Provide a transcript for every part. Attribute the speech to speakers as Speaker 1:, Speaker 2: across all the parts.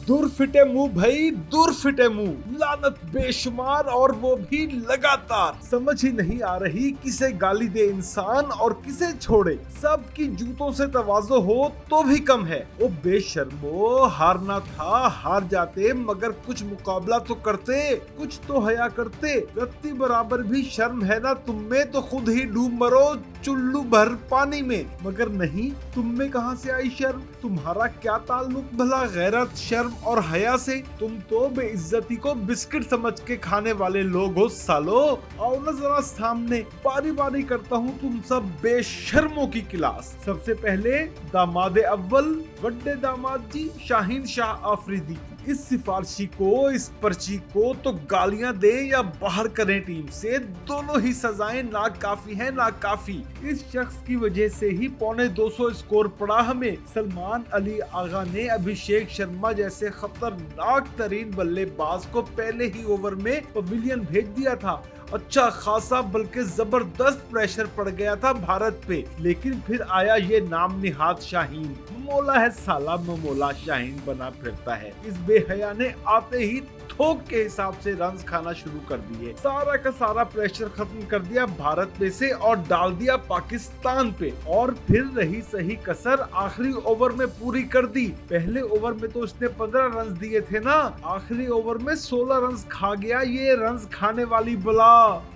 Speaker 1: दूर फिटे मुंह भाई, दूर फिटे मुंह, लानत बेशुमार और वो भी लगातार। समझ ही नहीं आ रही किसे गाली दे इंसान और किसे छोड़े। सबकी जूतों से तवाज़ो हो तो भी कम है। ओ बेशर्मो, हारना था हार जाते, मगर कुछ मुकाबला तो करते, कुछ तो हया करते। रत्ती बराबर भी शर्म है ना तुम में, तो खुद ही डूब मरो चुल्लू भर पानी में। मगर नहीं, तुम में कहां से आई शर्म? तुम्हारा क्या ताल्लुक भला गैरत, शर्म और हया से? तुम तो बेइज्जती को बिस्किट समझ के खाने वाले लोग हो सालो। आओ ना जरा सामने, बारी बारी करता हूँ तुम सब बेशर्मों की क्लास। सबसे पहले दामाद अव्वल, बड़े दामाद जी शाहीन शाह आफरीदी, इस सिफारशी को, इस पर्ची को तो गालियां दे या बाहर करें टीम से, दोनों ही सजाएं नाकाफी हैं, नाकाफी। इस शख्स की वजह से ही 250 स्कोर पड़ा हमें। सलमान अली आगा ने अभिषेक शर्मा जैसे खतरनाक तरीन बल्लेबाज को पहले ही ओवर में पवेलियन भेज दिया था। अच्छा खासा बल्कि जबरदस्त प्रेशर पड़ गया था भारत पे, लेकिन फिर आया ये नाम निहाद शाहीन। मोला है साला, ममोला शाहीन बना फिरता है। इस बेहया ने आते ही थोक के हिसाब से रन्स खाना शुरू कर दिए। सारा का सारा प्रेशर खत्म कर दिया भारत पे से और डाल दिया पाकिस्तान पे। और फिर रही सही कसर आखिरी ओवर में पूरी कर दी। पहले ओवर में तो उसने 15 रन दिए थे ना, आखिरी ओवर में 16 रन खा गया ये रन खाने वाली बला।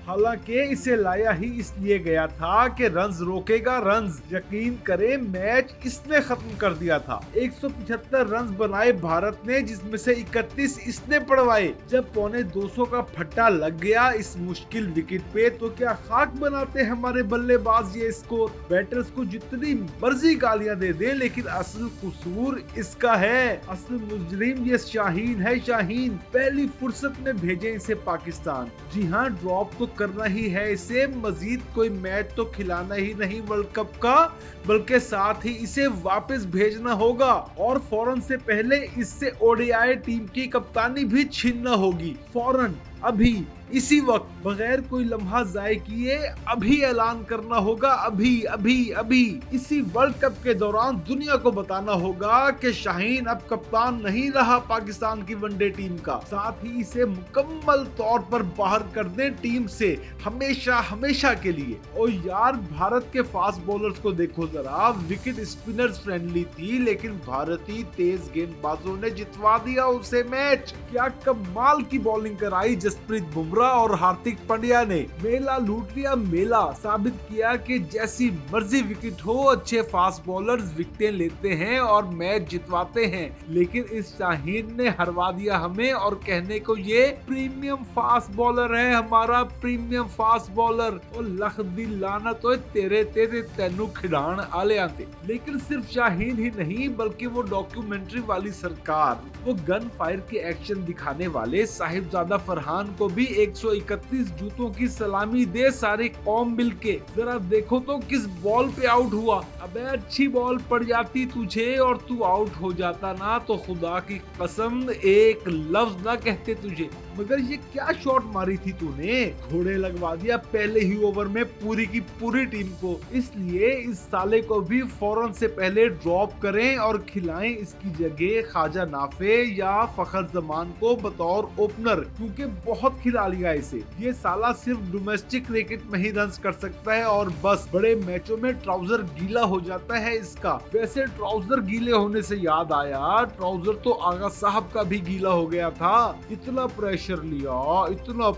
Speaker 1: हालांकि इसे लाया ही इसलिए गया था कि रन्स रोकेगा रन्स। यकीन करें मैच इसने खत्म कर दिया था। 175 रन्स बनाए भारत ने, जिसमें से 31 इसने पड़वाए। जब 250 का फट्टा लग गया इस मुश्किल विकेट पे, तो क्या खाक बनाते हमारे बल्लेबाज ये स्कोर। बैटर्स को जितनी मर्जी गालियां दे दे, लेकिन असल कसूर इसका है। असल मुजरिम ये शाहीन है, शाहीन। पहली फुर्सत में भेजे इसे पाकिस्तान। जी हाँ, ड्रॉप तो करना ही है इसे, मजीद कोई मैच तो खिलाना ही नहीं वर्ल्ड कप का, बल्कि साथ ही इसे वापस भेजना होगा। और फौरन से पहले इससे ओडीआई टीम की कप्तानी भी छीनना होगी। फौरन, अभी, इसी वक्त, बगैर कोई लम्हा जाए किए अभी ऐलान करना होगा। अभी अभी अभी इसी वर्ल्ड कप के दौरान दुनिया को बताना होगा कि शाहीन अब कप्तान नहीं रहा पाकिस्तान की वनडे टीम का। साथ ही इसे मुकम्मल तौर पर बाहर कर दें टीम से, हमेशा हमेशा के लिए। और यार, भारत के फास्ट बॉलर्स को देखो जरा। विकेट स्पिनर्स फ्रेंडली थी, लेकिन भारतीय तेज गेंदबाजों ने जितवा दिया उसे मैच। क्या कमाल की बॉलिंग कराई जसप्रीत बुमराह और हार्दिक पांड्या ने। मेला लूट लिया मेला। साबित किया कि जैसी मर्जी विकेट हो, अच्छे फास्ट बॉलर्स विकेटें लेते हैं और मैच जितवाते हैं। लेकिन इस शाहीन ने हरवा दिया हमें, और कहने को ये प्रीमियम फास्ट बॉलर है, हमारा प्रीमियम फास्ट बॉलर। और लख दी लानत होए तेरे तेरे तेनू खिडाण आले आते। लेकिन सिर्फ शाहीन ही नहीं, बल्कि वो डॉक्यूमेंट्री वाली सरकार, वो गन फायर के एक्शन दिखाने वाले साहिबजादा फरहान को भी 131 जूतों की सलामी दे सारी कौम मिलके। जरा देखो तो किस बॉल पे आउट हुआ। अबे अच्छी बॉल पड़ जाती तुझे और तू आउट हो जाता ना, तो खुदा की कसम एक लफ्ज ना कहते तुझे। मगर ये क्या शॉट मारी थी तूने, घोड़े लगवा दिया पहले ही ओवर में पूरी की पूरी टीम को। इसलिए इस साले को भी फौरन से पहले ड्रॉप करें और खिलाएं इसकी जगह ख्वाजा नाफे या फखर जमान को बतौर ओपनर, क्योंकि बहुत खिला लिया इसे। ये साला सिर्फ डोमेस्टिक क्रिकेट में ही रन कर सकता है और बस। बड़े मैचों में ट्राउजर गीला हो जाता है इसका। वैसे ट्राउजर गीले होने से याद आया, ट्राउजर तो आगा साहब का भी गीला हो गया था। इतना प्रेशर लिया, इतना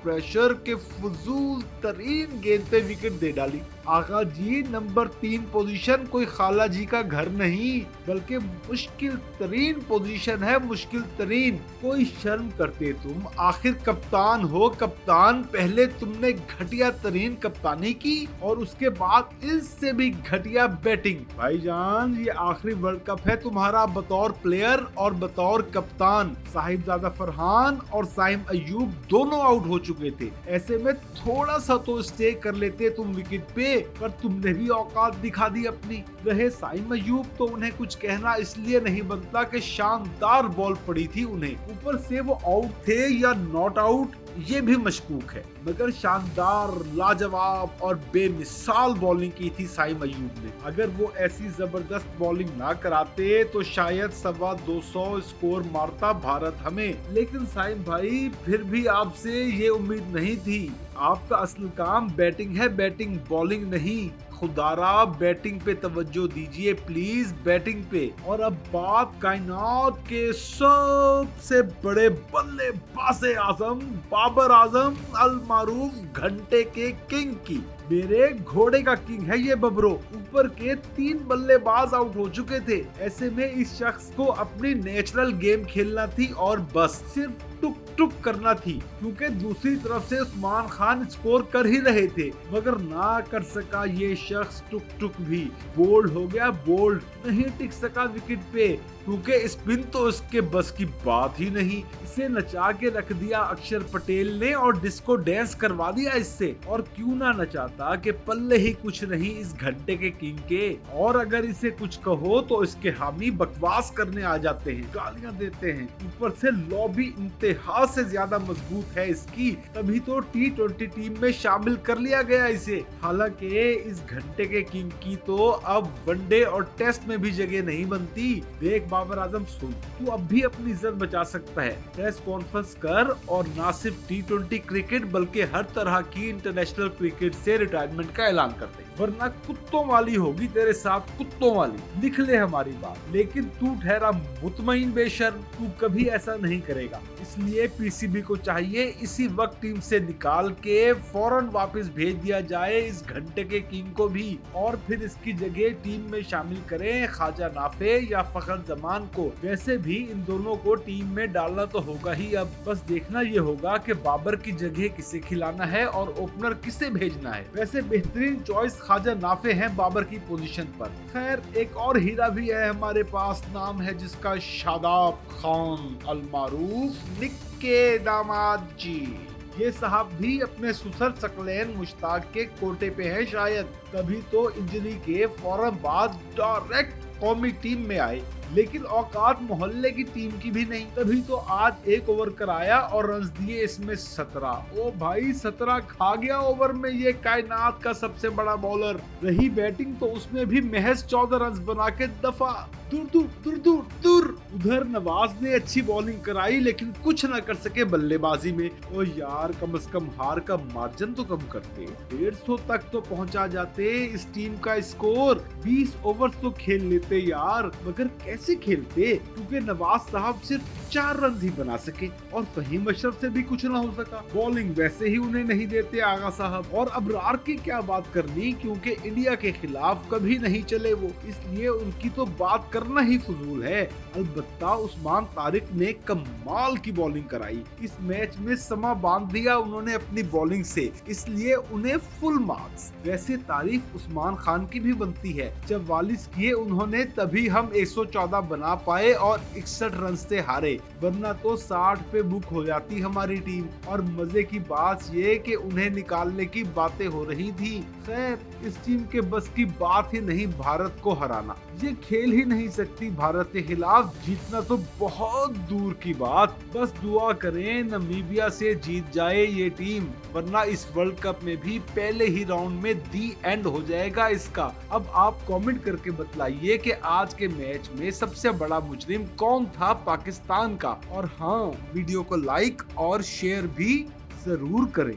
Speaker 1: प्रेशर के फजूल तरीन गेंद पे विकेट दे डाली। आगा जी, नंबर 3 पोजीशन कोई खाला जी का घर नहीं, बल्कि मुश्किल तरीन पोजीशन है, मुश्किल तरीन। कोई शर्म करते तुम, आखिर कप्तान हो कप्तान। पहले तुमने घटिया तरीन कप्तानी की और उसके बाद इससे भी घटिया बैटिंग। भाईजान, ये आखिरी वर्ल्ड कप है तुम्हारा बतौर प्लेयर और बतौर कप्तान। साहिबजादा फरहान और साइम अयूब दोनों आउट हो चुके थे। ऐसे में थोड़ा सा तो स्टे कर लेते तुम विकेट पे। थे, पर तुमने भी औकात दिखा दी अपनी। रहे साइम अयूब तो उन्हें कुछ कहना इसलिए नहीं बनता कि शानदार बॉल पड़ी थी उन्हें, ऊपर से वो आउट थे या नॉट आउट ये भी मशकूक है, मगर शानदार, लाजवाब और बेमिसाल बॉलिंग की थी साइम अयूब ने। अगर वो ऐसी जबरदस्त बॉलिंग ना कराते तो शायद 225 स्कोर मारता भारत हमें। लेकिन साइम भाई, फिर भी आपसे ये उम्मीद नहीं थी। आपका असल काम बैटिंग है, बैटिंग बॉलिंग नहीं। खुदारा बैटिंग पे तवज्जो दीजिए प्लीज, बैटिंग पे। और अब बात कायनात के सबसे बड़े बल्लेबाज आजम बाबर आजम अल मारूफ घंटे के किंग की। मेरे घोड़े का किंग है ये बबरो। ऊपर के 3 बल्लेबाज आउट हो चुके थे। ऐसे में इस शख्स को अपनी नेचुरल गेम खेलना थी और बस सिर्फ टुक टुक करना थी, क्योंकि दूसरी तरफ से उस्मान खान स्कोर कर ही रहे थे, मगर ना कर सका ये शख्स टुक टुक भी। बोल्ड हो गया, बोल्ड नहीं टिक सका विकेट पे, क्योंकि स्पिन तो इसके बस की बात ही नहीं। इसे नचा के रख दिया अक्षर पटेल ने और डिस्को डांस करवा दिया इससे। और क्यों ना नचाता कि पल्ले ही कुछ नहीं इस घंटे के किंग के। और अगर इसे कुछ कहो तो इसके हामी बकवास करने आ जाते हैं, गालियां देते हैं। ऊपर से लॉबी इंतहा से ज्यादा मजबूत है इसकी, तभी तो T20 टीम में शामिल कर लिया गया इसे। हालांकि इस घंटे के किंग की तो अब वनडे और टेस्ट में भी जगह नहीं बनती। देख बाबर आजम, सुन, तू अब भी अपनी इज्जत बचा सकता है। प्रेस कॉन्फ्रेंस कर और ना सिर्फ T20 क्रिकेट बल्कि हर तरह की इंटरनेशनल क्रिकेट से रिटायरमेंट का ऐलान कर दे, वरना कुत्तों वाली होगी तेरे साथ, कुत्तों वाली। लिख ले हमारी बात। लेकिन तू ठहरा मुतमईन बेशर्म, तू कभी ऐसा नहीं करेगा। इसलिए पीसीबी को चाहिए इसी वक्त टीम से निकाल के फौरन वापस भेज दिया जाए इस घंटे के किंग को भी, और फिर इसकी जगह टीम में शामिल करें ख्वाजा नाफे या फखर जमान को। वैसे भी इन दोनों को टीम में डालना तो होगा ही। अब बस देखना ये होगा कि बाबर की जगह किसे खिलाना है और ओपनर किसे भेजना है। वैसे बेहतरीन चॉइस ख्वाजा नाफे हैं बाबर की पोजीशन पर। खैर, एक और हीरा भी है हमारे पास, नाम है जिसका शादाब खान अल मारूफ निक के दामाद जी। ये साहब भी अपने सुसर सकलैन मुश्ताक के कोटे पे हैं शायद, तभी तो इंजरी के फौरन बाद डायरेक्ट कौमी टीम में आए। लेकिन औकात मोहल्ले की टीम की भी नहीं, तभी तो आज 1 ओवर कराया और रन दिए इसमें 17। ओ भाई, 17 खा गया ओवर में ये कायनात का सबसे बड़ा बॉलर। रही बैटिंग तो उसमें भी महज 14 रन बना के दफा। दूर दूर दूर दूर दूर। उधर नवाज ने अच्छी बॉलिंग कराई लेकिन कुछ न कर सके बल्लेबाजी में। ओ यार, कम से कम हार का मार्जिन तो कम करते। 150 तक तो पहुंचा जाते। इस टीम का स्कोर 20 ओवर तो खेल लेते यार, मगर कैसे खेलते, क्योंकि नवाज साहब सिर्फ 4 रन ही बना सके और फहीम अशरफ से भी कुछ ना हो सका। बॉलिंग वैसे ही उन्हें नहीं देते आगा साहब, और अबरार की क्या बात करनी, क्योंकि इंडिया के खिलाफ कभी नहीं चले वो, इसलिए उनकी तो बात करना ही फजूल है। अलबत्ता उस्मान तारिक ने कमाल की बॉलिंग कराई। इस मैच में समा बांध दिया उन्होंने अपनी बॉलिंग से, इसलिए उन्हें फुल मार्क्स। वैसे तारीफ उस्मान खान की भी बनती है, जब 42 किए उन्होंने तभी हम 114 बना पाए और 61 रन से हारे, वरना तो 60 पे बुक हो जाती हमारी टीम। और मजे की बात ये कि उन्हें निकालने की बातें हो रही थी। खैर, इस टीम के बस की बात ही नहीं भारत को हराना, ये खेल ही नहीं सकती भारत के खिलाफ। जीतना तो बहुत दूर की बात। बस दुआ करें नमीबिया से जीत जाए ये टीम, वरना इस वर्ल्ड कप में भी पहले ही राउंड में दी एंड हो जाएगा इसका। अब आप कमेंट करके बतलाइए कि आज के मैच में सबसे बड़ा मुजरिम कौन था पाकिस्तान का। और हाँ, वीडियो को लाइक और शेयर भी जरूर करें।